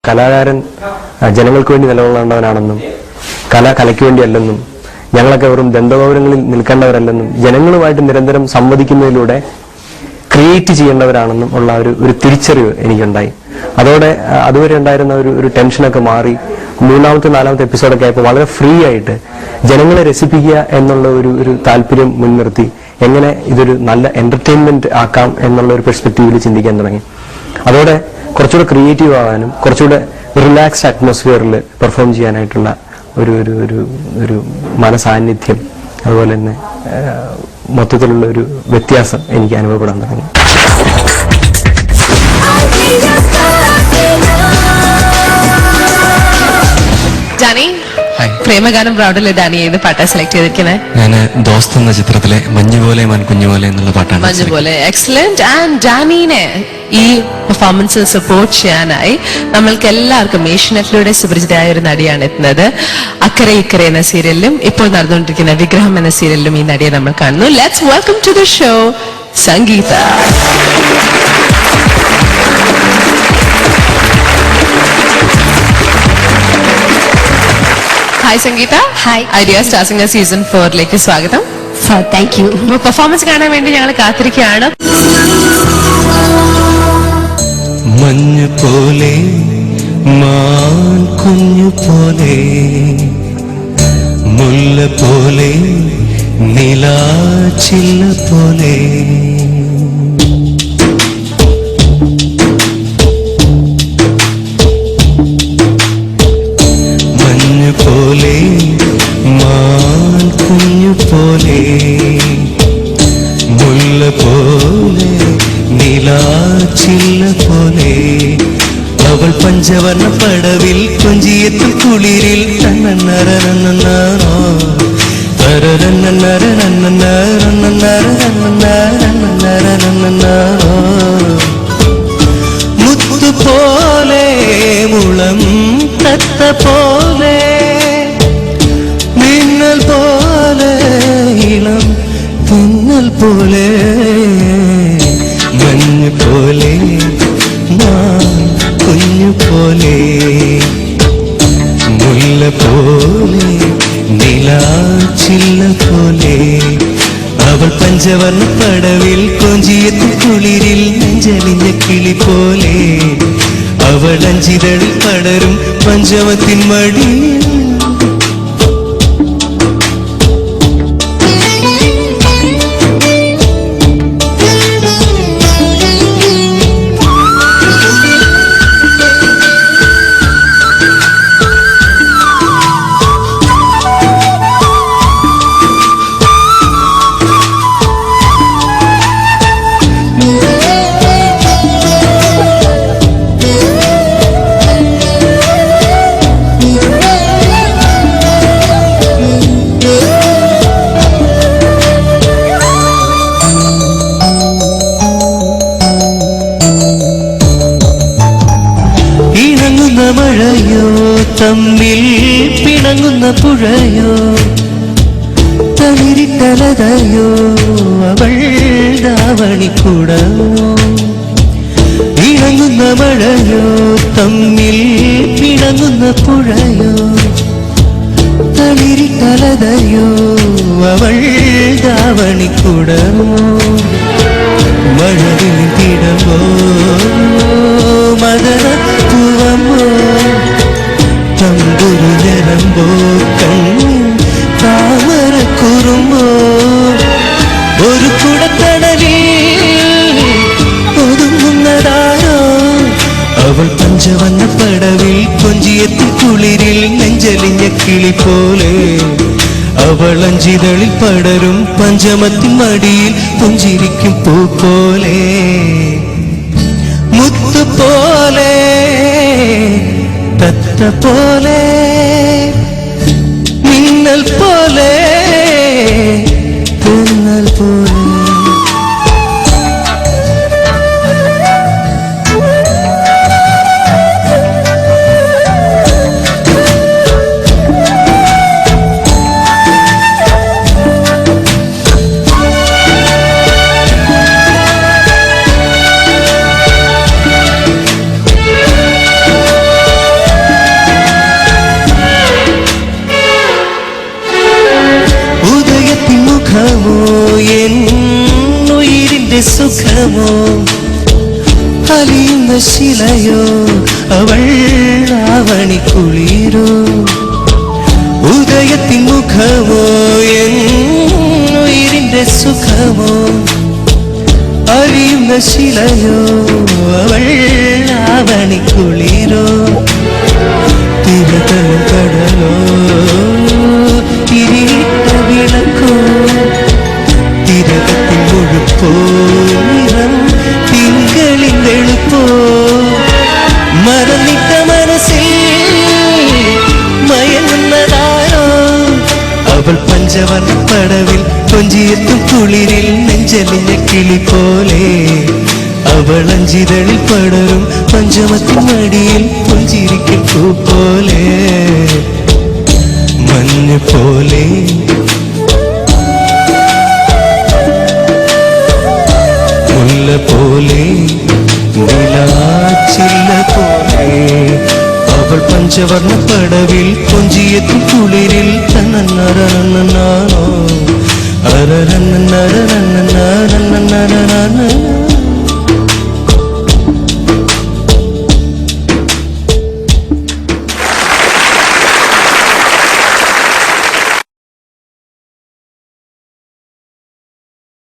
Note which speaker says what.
Speaker 1: കലാകാരൻ ജനങ്ങൾക്ക് വേണ്ടി നിലകൊള്ളേണ്ടവനാണെന്നും കലയ്ക്ക് വേണ്ടിയല്ലെന്നും ഞങ്ങളൊക്കെ വെറും ദന്തഗോപുരങ്ങളിൽ നിൽക്കേണ്ടവരല്ലെന്നും ജനങ്ങളുമായിട്ട് നിരന്തരം സംവദിക്കുന്നതിലൂടെ ക്രിയേറ്റ് ചെയ്യേണ്ടവരാണെന്നും ഉള്ള ഒരു തിരിച്ചറിവ് എനിക്കുണ്ടായി. അതോടെ അതുവരെ ഉണ്ടായിരുന്ന ഒരു ടെൻഷനൊക്കെ മാറി മൂന്നാമത്തെ നാലാമത്തെ എപ്പിസോഡൊക്കെ ആയപ്പോൾ വളരെ ഫ്രീ ആയിട്ട് ജനങ്ങളെ രസിപ്പിക്കുക എന്നുള്ള ഒരു താല്പര്യം മുൻനിർത്തി എങ്ങനെ ഇതൊരു നല്ല എന്റർടൈൻമെന്റ് ആക്കാം എന്നുള്ള ഒരു പെർസ്പെക്റ്റീവിൽ ചിന്തിക്കാൻ തുടങ്ങി. അതോടെ കുറച്ചുകൂടെ ക്രിയേറ്റീവ് ആവാനും കുറച്ചുകൂടെ റിലാക്സ്ഡ് അറ്റ്മോസ്ഫിയറിൽ പെർഫോം ചെയ്യാനായിട്ടുള്ള ഒരു മനസാന്നിധ്യം അതുപോലെ തന്നെ മൊത്തത്തിലുള്ള ഒരു വ്യത്യാസം എനിക്ക് അനുഭവപ്പെടാൻ തുടങ്ങി.
Speaker 2: ഡാനി, പ്രേമഗാനം പ്രൗഡിലെ ഡാനി ഏത് പാട്ടാണ് സെലക്ട് ചെയ്തിരിക്കുന്നത്?
Speaker 3: ഞാൻ ദോസ്ത് എന്ന ചിത്രത്തിലെ മഞ്ഞുപോലെ മൺകുഞ്ഞുപോലെ എന്നുള്ള പാട്ടാണ്.
Speaker 2: മഞ്ഞുപോലെ, എക്സലന്റ്. ആൻഡ് ഡാനിനെ ഈ പെർഫോമൻസ് സപ്പോർട്ട് ചെയ്യാനായി നമ്മൾക്ക് എല്ലാവർക്കും ഏഷ്യനെറ്റിലൂടെ സുപരിചിതയായ ഒരു നടിയാണ് എത്തുന്നത്. അക്കരെ ഇക്കരെ എന്ന സീരിയലിലും ഇപ്പോൾ നടന്നുകൊണ്ടിരിക്കുന്ന വിഗ്രഹം എന്ന സീരിയലിലും ഈ നടിയെ നമ്മൾ കാണുന്നു. Let's welcome to the show Sangeetha. Hi Sangeetha.
Speaker 4: Hi.
Speaker 2: Idea star singer season 4 സ്വാഗതം.
Speaker 4: Thank you.
Speaker 2: പെർഫോമൻസ് കാണാൻ വേണ്ടി ഞങ്ങൾ കാത്തിരിക്കുകയാണ്.
Speaker 3: മഞ്ഞു പോലെ മാൻ കുഞ്ഞു പോലെ മുല്ല പോലെ നിലാച്ചില്ല പോലെ മഞ്ഞു പോലെ മാൻ കുഞ്ഞു പോലെ മുല്ല പോലെ നിലാച്ചില്ല പോലെ അവൾ പഞ്ചവർണ്ണ പടവിൽ കൊഞ്ചിയെത്തും കുളിരിൽ മുത്തുപോലെ മുളം തത്ത പോലെ മിന്നൽ പോലെ ഇളം തുന്നൽ പോലെ മഞ്ഞ് പോലെ കുഞ്ഞു പോലെ മുല്ല പോലെ നിലാച്ചില്ല പോലെ അവൾ പഞ്ചവർണ്ണ പടവിൽ കൊഞ്ചിയെത്തും കുളിരിൽ നെഞ്ചലിഞ്ഞ കിളി പോലെ അവൾ അഞ്ചിതളിൽ പടരും പഞ്ചമത്തിൻ മടിയിൽ മഴയോ തമ്മിൽ പിണങ്ങുന്ന പുഴയോ തളിരിട്ടലതയോ അവൾ ധാവണിക്കൂടമോ ഇണങ്ങുന്ന മഴയോ തമ്മിൽ പിണങ്ങുന്ന പുഴയോ തളിരിട്ടലതയോ അവൾ ധാവണിക്കൂടമോ മഴവിൽ തിടമോ മദന പൂവമോ തമ്പുരു നിറമ്പോ കണ്ണിൽ താമര കുറുമ്പോ ഒരു കുടക്കടലിൽ ഒതുങ്ങുന്നതാരോ അവൾ പഞ്ചവന്ന പടവിൽ കൊഞ്ചിയെത്തും കുളിരിൽ നെഞ്ചലിഞ്ഞ കിളി പോലെ അവൾ അഞ്ചിതളിൽ പടരും പഞ്ചമത്തിൻ മടിയിൽ പുഞ്ചിരിക്കും പൂ പോലെ മുത്തു പോലെ തത്ത പോലെ മിന്നൽ പോലെ തുന്നൽ പോലെ
Speaker 4: അലിയുന്ന ശിലയോ അവൾ ആവണിക്കുളിരോ ഉദയത്തിൻ മുഖമോ എൻ ഉയിരിന്റെ സുഖമോ അറിയുന്ന ശിലയോ അവൾ ആവണിക്കുളിരോ തിരതലും കടലോ തിരിയിട്ട വിളക്കോ തിരകത്തിൻ മുഴുപ്പോ നിറം തിങ്കളിൻ വെളുപ്പോ മറന്നിട്ട മനസ്സിൽ മയങ്ങുന്നതാരോ അവൾ പഞ്ചവർണ്ണ പടവിൽ കൊഞ്ചിയെത്തും കുളിരിൽ നെഞ്ചലിഞ്ഞ കിളി പോലെ അവൾ അഞ്ചിതളിൽ പടരും പഞ്ചമത്തിൻ മടിയിൽ പുഞ്ചിരിക്കും പൂ പോലെ മഞ്ഞ് പോലെ മുല്ല പോലെ നിലാച്ചില്ല പോലെ അവൾ പഞ്ചവർണ്ണ പടവിൽ കൊഞ്ചിയെത്തും കുളിരിൽ തന്നോ അരരന്നരന്നരന്നരന്നരന്നര